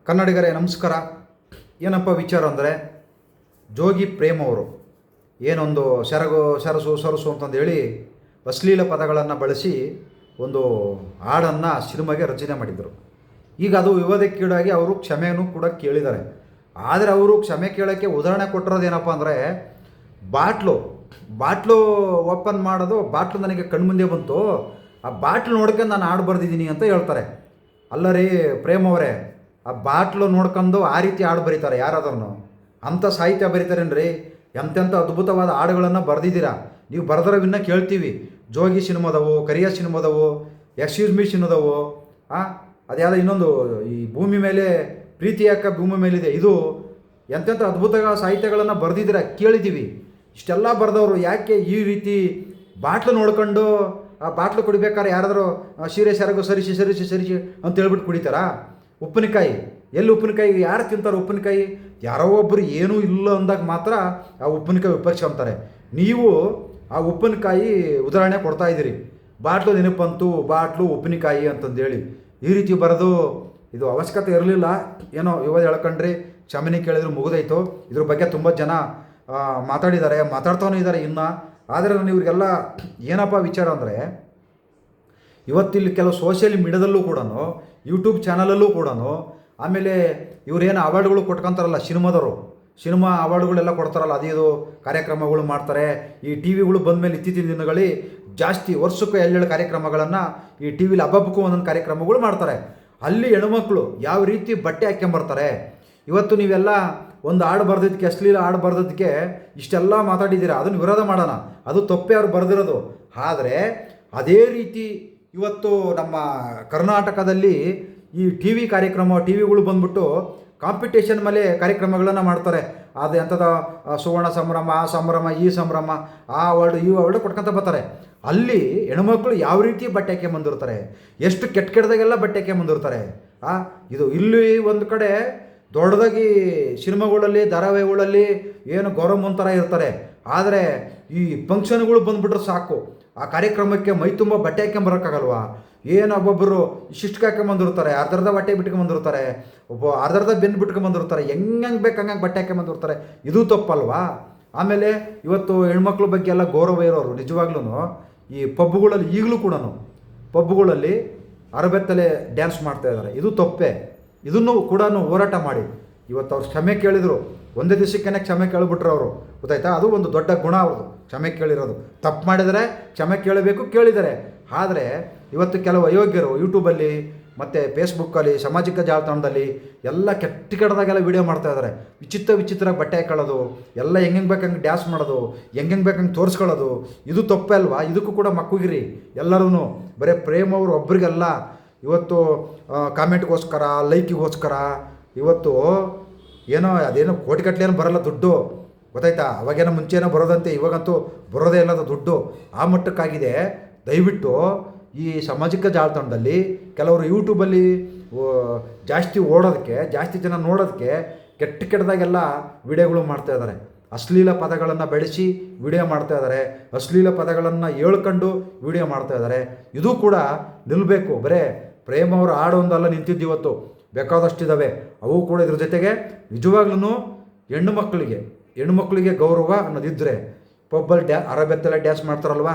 ಕನ್ನಡಿಗರೇ ನಮಸ್ಕಾರ. ಏನಪ್ಪ ವಿಚಾರ ಅಂದರೆ, ಜೋಗಿ ಪ್ರೇಮ್ ಅವರು ಏನೊಂದು ಸರಸು ಅಂತಂದೇಳಿ ಅಶ್ಲೀಲ ಪದಗಳನ್ನು ಬಳಸಿ ಒಂದು ಹಾಡನ್ನು ಸಿನಿಮಾಗೆ ರಚನೆ ಮಾಡಿದರು. ಈಗ ಅದು ವಿವಾದಕ್ಕೀಡಾಗಿ ಅವರು ಕ್ಷಮೆಯನ್ನು ಕೂಡ ಕೇಳಿದ್ದಾರೆ. ಆದರೆ ಅವರು ಕ್ಷಮೆ ಕೇಳೋಕ್ಕೆ ಉದಾಹರಣೆ ಕೊಟ್ಟಿರೋದೇನಪ್ಪ ಅಂದರೆ, ಬಾಟ್ಲು ಓಪನ್ ಮಾಡೋದು, ಬಾಟ್ಲು ನನಗೆ ಕಣ್ಮುಂದೆ ಬಂತು, ಆ ಬಾಟ್ಲು ನೋಡ್ಕೊಂಡು ನಾನು ಹಾಡು ಬರೆದಿದ್ದೀನಿ ಅಂತ ಹೇಳ್ತಾರೆ. ಅಲ್ಲ ರೀ ಪ್ರೇಮ್ ಅವರೇ, ಆ ಬಾಟ್ಲು ನೋಡ್ಕೊಂಡು ಆ ರೀತಿ ಹಾಡು ಬರೀತಾರೆ ಯಾರಾದ್ರೂ? ಅಂಥ ಸಾಹಿತ್ಯ ಬರೀತಾರೇನ್ರಿ? ಎಂತೆಂಥ ಅದ್ಭುತವಾದ ಹಾಡುಗಳನ್ನು ಬರೆದಿದ್ದೀರಾ ನೀವು. ಬರೆದ್ರವಿನ್ನ ಕೇಳ್ತೀವಿ. ಜೋಗಿ ಸಿನಿಮಾದವು, ಕರಿಯ ಸಿನಿಮಾದವು, ಎಕ್ಸ್ಕ್ಯೂಸ್ ಮೀ ಸಿನಿಮಾದವು, ಅದ್ಯಾವುದೋ ಇನ್ನೊಂದು ಈ ಭೂಮಿ ಮೇಲೆ ಪ್ರೀತಿ ಯಾಕ ಭೂಮಿ ಮೇಲಿದೆ, ಇದು ಎಂತೆಂಥ ಅದ್ಭುತ ಸಾಹಿತ್ಯಗಳನ್ನು ಬರೆದಿದ್ದೀರಾ ಕೇಳಿದ್ದೀವಿ. ಇಷ್ಟೆಲ್ಲ ಬರೆದವರು ಯಾಕೆ ಈ ರೀತಿ ಬಾಟ್ಲು ನೋಡ್ಕೊಂಡು ಆ ಬಾಟ್ಲು ಕುಡಿಬೇಕಾದ್ರೆ ಯಾರಾದರೂ ಸೀರೆ ಸೆರಗು ಸರಿಸಿ ಅಂತ ಹೇಳ್ಬಿಟ್ಟು ಕುಡಿತಾರಾ? ಉಪ್ಪಿನಕಾಯಿ ಎಲ್ಲಿ ಉಪ್ಪಿನಕಾಯಿ ಯಾರು ತಿಂತಾರೆ? ಉಪ್ಪಿನಕಾಯಿ ಯಾರೋ ಒಬ್ಬರು ಏನೂ ಇಲ್ಲ ಅಂದಾಗ ಮಾತ್ರ ಆ ಉಪ್ಪಿನಕಾಯಿ ಉಪಯೋಗಿಸ್ಕೊಂತಾರೆ. ನೀವು ಆ ಉಪ್ಪಿನಕಾಯಿ ಉದಾಹರಣೆ ಕೊಡ್ತಾ ಇದ್ದೀರಿ. ಬಾಟ್ಲು ನೆನಪಂತು, ಬಾಟ್ಲು ಉಪ್ಪಿನಕಾಯಿ ಅಂತಂದೇಳಿ ಈ ರೀತಿ ಬರೋದು ಇದು ಅವಶ್ಯಕತೆ ಇರಲಿಲ್ಲ. ಏನೋ ಇವಾಗ ಹೇಳ್ಕೊಂಡ್ರಿ, ಕ್ಷಮೆನೇ ಕೇಳಿದ್ರು ಮುಗಿದೋಯ್ತು. ಇದ್ರ ಬಗ್ಗೆ ತುಂಬ ಜನ ಮಾತಾಡ್ತಾನೂ ಇದ್ದಾರೆ ಇನ್ನು. ಆದರೆ ನಾನು ಇವ್ರಿಗೆಲ್ಲ ಏನಪ್ಪ ವಿಚಾರ ಅಂದರೆ, ಇವತ್ತಿಲ್ಲಿ ಕೆಲವು ಸೋಷಿಯಲ್ ಮೀಡಿಯಾದಲ್ಲೂ ಕೂಡ, ಯೂಟ್ಯೂಬ್ ಚಾನಲಲ್ಲೂ ಕೂಡ, ಆಮೇಲೆ ಇವರೇನು ಅವಾರ್ಡ್ಗಳು ಕೊಟ್ಕೊತಾರಲ್ಲ ಸಿನಿಮಾ ಅವಾರ್ಡ್ಗಳೆಲ್ಲ ಕೊಡ್ತಾರಲ್ಲ, ಅದೇದು ಕಾರ್ಯಕ್ರಮಗಳು ಮಾಡ್ತಾರೆ. ಈ ಟಿ ವಿಗಳು ಬಂದಮೇಲೆ ಇತ್ತೀಚಿನ ದಿನಗಳಲ್ಲಿ ಜಾಸ್ತಿ ವರ್ಷಕ್ಕೂ ಎಳ್ಳೆಳು ಕಾರ್ಯಕ್ರಮಗಳನ್ನು ಈ ಟಿ ವಿಲಿ ಹಬ್ಬಕ್ಕೂ ಒಂದೊಂದು ಕಾರ್ಯಕ್ರಮಗಳು ಮಾಡ್ತಾರೆ. ಅಲ್ಲಿ ಹೆಣ್ಮಕ್ಳು ಯಾವ ರೀತಿ ಬಟ್ಟೆ ಹಾಕ್ಕೊಂಬರ್ತಾರೆ. ಇವತ್ತು ನೀವೆಲ್ಲ ಒಂದು ಹಾಡು ಬರೆದಿದ್ದಕ್ಕೆ, ಅಶ್ಲೀಲ ಹಾಡು ಬರೆದಿದ್ದಕ್ಕೆ ಇಷ್ಟೆಲ್ಲ ಮಾತಾಡಿದ್ದೀರಾ, ಅದನ್ನು ವಿರೋಧ ಮಾಡೋಣ, ಅದು ತಪ್ಪೇ ಅವ್ರು ಬರೆದಿರೋದು. ಆದರೆ ಅದೇ ರೀತಿ ಇವತ್ತು ನಮ್ಮ ಕರ್ನಾಟಕದಲ್ಲಿ ಈ ಟಿ ವಿಗಳು ಬಂದ್ಬಿಟ್ಟು ಕಾಂಪಿಟೇಷನ್ ಮೇಲೆ ಕಾರ್ಯಕ್ರಮಗಳನ್ನು ಮಾಡ್ತಾರೆ. ಅದು ಎಂಥದ ಸುವರ್ಣ ಸಂಭ್ರಮ, ಆ ಸಂಭ್ರಮ, ಈ ಸಂಭ್ರಮ, ಆ ಅವಾರ್ಡು ಈ ಅವಾರ್ಡು ಕೊಟ್ಕೊತ ಬರ್ತಾರೆ. ಅಲ್ಲಿ ಹೆಣ್ಮಕ್ಳು ಯಾವ ರೀತಿ ಬಟ್ಟೆ ಬಂದಿರ್ತಾರೆ, ಎಷ್ಟು ಕೆಟ್ಟದಾಗೆಲ್ಲ ಬಟ್ಟೆ ಬಂದಿರ್ತಾರೆ. ಇದು ಇಲ್ಲಿ ಒಂದು ಕಡೆ ದೊಡ್ಡದಾಗಿ ಸಿನಿಮಾಗಳಲ್ಲಿ, ಧಾರಾವಾಹಿಗಳಲ್ಲಿ ಏನು ಗೌರವ ಥರ ಇರ್ತಾರೆ. ಆದರೆ ಈ ಫಂಕ್ಷನ್ಗಳು ಬಂದುಬಿಟ್ರೆ ಸಾಕು, ಆ ಕಾರ್ಯಕ್ರಮಕ್ಕೆ ಮೈ ತುಂಬ ಬಟ್ಟೆ ಹಾಕ್ಕೊಂಬರೋಕ್ಕಾಗಲ್ವಾ? ಏನು ಒಬ್ಬೊಬ್ಬರು ಇಷ್ಟಿಷ್ಟು ಹಾಕ್ಕೊಂಬಂದಿರ್ತಾರೆ, ಅರ್ಧರ್ಧ ಬಟ್ಟೆ ಬಿಟ್ಕೊಂಬಂದಿರ್ತಾರೆ, ಅರ್ಧರ್ಧ ಬೆನ್ನು ಬಿಟ್ಕೊಂಬಂದಿರ್ತಾರೆ, ಹೆಂಗೆ ಬೇಕು ಹಂಗೆ ಬಟ್ಟೆ ಹಾಕ್ಕೊಂಬಂದಿರ್ತಾರೆ. ಇದು ತಪ್ಪಲ್ವಾ? ಆಮೇಲೆ ಇವತ್ತು ಹೆಣ್ಮಕ್ಳ ಬಗ್ಗೆ ಎಲ್ಲ ಗೌರವ ಇರೋರು ನಿಜವಾಗ್ಲೂ ಈ ಪಬ್ಗಳಲ್ಲಿ ಈಗಲೂ ಕೂಡ ಪಬ್ಗಳಲ್ಲಿ ಅರಬೆತ್ತಲೆ ಡ್ಯಾನ್ಸ್ ಮಾಡ್ತಾಯಿದ್ದಾರೆ. ಇದು ತಪ್ಪೇ. ಇದನ್ನು ಕೂಡ ಹೋರಾಟ ಮಾಡಿ. ಇವತ್ತು ಅವ್ರು ಕ್ಷಮೆ ಕೇಳಿದರು, ಒಂದೇ ದಿವಸಕ್ಕೇ ಕ್ಷಮೆ ಕೇಳಿಬಿಟ್ರು ಅವರು, ಗೊತ್ತಾಯ್ತಾ? ಅದು ಒಂದು ದೊಡ್ಡ ಗುಣ ಅವ್ರದ್ದು, ಕ್ಷಮೆ ಕೇಳಿರೋದು. ತಪ್ಪು ಮಾಡಿದರೆ ಕ್ಷಮೆ ಕೇಳಬೇಕು, ಕೇಳಿದ್ದಾರೆ. ಆದರೆ ಇವತ್ತು ಕೆಲವು ಅಯೋಗ್ಯರು ಯೂಟ್ಯೂಬಲ್ಲಿ ಮತ್ತು ಫೇಸ್ಬುಕ್ಕಲ್ಲಿ, ಸಾಮಾಜಿಕ ಜಾಲತಾಣದಲ್ಲಿ ಎಲ್ಲ ಕೆಟ್ಟದಾಗೆಲ್ಲ ವೀಡಿಯೋ ಮಾಡ್ತಾಯಿದ್ದಾರೆ. ವಿಚಿತ್ರವಾಗಿ ಬಟ್ಟೆ ಹಾಕೊಳ್ಳೋದು, ಎಲ್ಲ ಹೆಂಗೆ ಬೇಕಂಗೆ ಡ್ಯಾನ್ಸ್ ಮಾಡೋದು, ಹೆಂಗೆ ಬೇಕಂಗೆ ತೋರಿಸ್ಕೊಳ್ಳೋದು, ಇದು ತಪ್ಪೇ ಅಲ್ವಾ? ಇದಕ್ಕೂ ಕೂಡ ಮಕ್ಕಳಿಗಿರಿ ಎಲ್ಲರೂ. ಬರೀ ಪ್ರೇಮ್ ಅವರು ಒಬ್ರಿಗೆಲ್ಲ ಇವತ್ತು ಕಾಮೆಂಟ್ಗೋಸ್ಕರ, ಲೈಕಿಗೋಸ್ಕರ ಇವತ್ತು ಅದೇನೋ ಕೋಟಿಗಟ್ಟಲೆ ಬರೋಲ್ಲ ದುಡ್ಡು, ಗೊತ್ತಾಯ್ತಾ? ಅವಾಗೇನೋ ಮುಂಚೆನೋ ಬರೋದಂತೆ, ಇವಾಗಂತೂ ಬರೋದೇ ಇಲ್ಲದ ದುಡ್ಡು, ಆ ಮಟ್ಟಕ್ಕಾಗಿದೆ. ದಯವಿಟ್ಟು ಈ ಸಾಮಾಜಿಕ ಜಾಲತಾಣದಲ್ಲಿ ಕೆಲವರು ಯೂಟ್ಯೂಬಲ್ಲಿ ಜಾಸ್ತಿ ಓಡೋದಕ್ಕೆ, ಜಾಸ್ತಿ ಜನ ನೋಡೋದಕ್ಕೆ ಕೆಟ್ಟದಾಗೆಲ್ಲ ವಿಡಿಯೋಗಳು ಮಾಡ್ತಾಯಿದ್ದಾರೆ. ಅಶ್ಲೀಲ ಪದಗಳನ್ನು ಬೆಳೆಸಿ ವಿಡಿಯೋ ಮಾಡ್ತಾಯಿದ್ದಾರೆ, ಅಶ್ಲೀಲ ಪದಗಳನ್ನು ಹೇಳ್ಕೊಂಡು ವಿಡಿಯೋ ಮಾಡ್ತಾಯಿದ್ದಾರೆ. ಇದು ಕೂಡ ನಿಲ್ಲಬೇಕು. ಬರೇ ಪ್ರೇಮ್ ಅವರು ಹಾಡು ಒಂದಲ್ಲ ನಿಂತಿದ್ದು, ಇವತ್ತು ಬೇಕಾದಷ್ಟಿದ್ದಾವೆ. ಅವು ಕೂಡ ಇದ್ರ ಜೊತೆಗೆ ನಿಜವಾಗ್ಲೂ ಹೆಣ್ಣು ಮಕ್ಕಳಿಗೆ ಗೌರವ ಅನ್ನೋದಿದ್ದರೆ ಪಬ್ಬಲ್ಲಿ ಅರಬೆತ್ತಲೆ ಡ್ಯಾನ್ಸ್ ಮಾಡ್ತಾರಲ್ವ,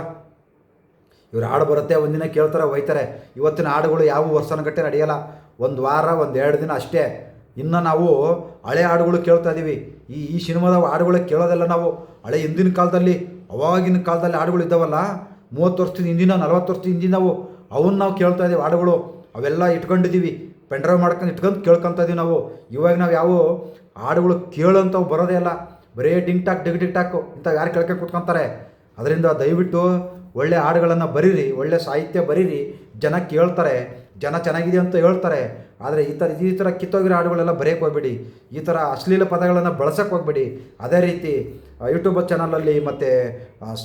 ಇವ್ರು ಹಾಡು ಬರುತ್ತೆ, ಒಂದಿನ ಕೇಳ್ತಾರೆ, ಹೋಯ್ತಾರೆ. ಇವತ್ತಿನ ಹಾಡುಗಳು ಯಾವ ವರ್ಷನಗಟ್ಟೆ ನಡೆಯಲ್ಲ, ಒಂದು ವಾರ, ಒಂದು 2 ದಿನ ಅಷ್ಟೇ. ಇನ್ನು ನಾವು ಹಳೆ ಹಾಡುಗಳು ಕೇಳ್ತಾ ಇದ್ದೀವಿ. ಈ ಸಿನಿಮಾದ ಹಾಡುಗಳು ಕೇಳೋದೆಲ್ಲ ನಾವು ಹಳೆ ಹಿಂದಿನ ಕಾಲದಲ್ಲಿ, ಅವಾಗಿನ ಕಾಲದಲ್ಲಿ ಹಾಡುಗಳು ಇದ್ದಾವಲ್ಲ, 30 ವರ್ಷದ ಹಿಂದಿನ, 40 ವರ್ಷದ ಹಿಂದಿನವು, ಅವನ್ನ ನಾವು ಕೇಳ್ತಾ ಇದ್ದೀವಿ. ಹಾಡುಗಳು ಅವೆಲ್ಲ ಇಟ್ಕೊಂಡಿದ್ದೀವಿ, ಪೆನ್ಡ್ರೈವ್ ಮಾಡ್ಕೊಂಡು ಕೇಳ್ಕೊತಾ ಇದ್ದೀವಿ ನಾವು. ಇವಾಗ ನಾವು ಯಾವ ಹಾಡುಗಳು ಕೇಳೋಂಥವು ಬರೋದೇ ಇಲ್ಲ. ಬರೀ ಡಿಂಗ್ ಟಾಕ್ ಇಂಥ ಯಾರು ಕೇಳ್ಕೊಂಡು ಕೂತ್ಕೊತಾರೆ. ಅದರಿಂದ ದಯವಿಟ್ಟು ಒಳ್ಳೆ ಹಾಡುಗಳನ್ನು ಬರೀರಿ, ಒಳ್ಳೆ ಸಾಹಿತ್ಯ ಬರೀರಿ. ಜನ ಕೇಳ್ತಾರೆ, ಜನ ಚೆನ್ನಾಗಿದೆ ಅಂತ ಹೇಳ್ತಾರೆ. ಆದರೆ ಈ ಥರ ಕಿತ್ತೋಗಿರೋ ಹಾಡುಗಳೆಲ್ಲ ಬರೆಯೋಕ್ಕೆ ಹೋಗ್ಬೇಡಿ, ಈ ಥರ ಅಶ್ಲೀಲ ಪದಗಳನ್ನು ಬಳಸೋಕ್ಕೆ ಹೋಗ್ಬೇಡಿ. ಅದೇ ರೀತಿ ಯೂಟ್ಯೂಬ್ ಚಾನಲಲ್ಲಿ ಮತ್ತು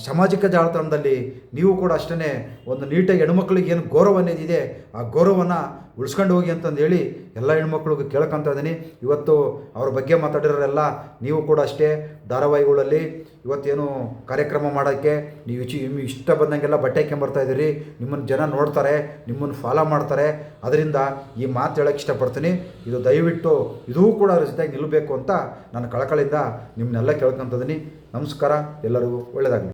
ಸಾಮಾಜಿಕ ಜಾಲತಾಣದಲ್ಲಿ ನೀವು ಕೂಡ ಅಷ್ಟೇ ಒಂದು ನೀಟಾಗಿ ಹೆಣ್ಮಕ್ಳಿಗೆ ಏನು ಗೌರವ ಅನ್ನೋದಿದೆ, ಆ ಗೌರವನ ಉಳಿಸ್ಕೊಂಡು ಹೋಗಿ ಅಂತಂದೇಳಿ ಎಲ್ಲ ಹೆಣ್ಮಕ್ಳಿಗೂ ಕೇಳ್ಕೊತಾ ಇದ್ದೀನಿ. ಇವತ್ತು ಅವ್ರ ಬಗ್ಗೆ ಮಾತಾಡಿರೋರೆಲ್ಲ ನೀವು ಕೂಡ ಅಷ್ಟೇ ಧಾರಾವಾಹಿಗಳಲ್ಲಿ ಇವತ್ತೇನು ಕಾರ್ಯಕ್ರಮ ಮಾಡೋಕ್ಕೆ ನೀವು ನಿಮಗೆ ಇಷ್ಟ ಬಂದಂಗೆಲ್ಲ ಬಟ್ಟೆ ಹಾಕ್ಕೊಂಬರ್ತಾ ಇದ್ದೀರಿ, ನಿಮ್ಮನ್ನು ಜನ ನೋಡ್ತಾರೆ, ನಿಮ್ಮನ್ನು ಫಾಲೋ ಮಾಡ್ತಾರೆ. ಅದರಿಂದ ಈ ಮಾತು ಹೇಳೋಕ್ಕೆ ಇಷ್ಟಪಡ್ತೀನಿ. ಇದು ದಯವಿಟ್ಟು ಇದೂ ಕೂಡ ಅದ್ರ ಜೊತೆಗೆ ನಿಲ್ಲಬೇಕು ಅಂತ ನಾನು ಕಳಕಳಿಂದ ನಿಮ್ಮನ್ನೆಲ್ಲ ಕೇಳ್ಕೊತಿದ್ದೀನಿ. ನಮಸ್ಕಾರ, ಎಲ್ಲರಿಗೂ ಒಳ್ಳೆಯದಾಗಲಿ.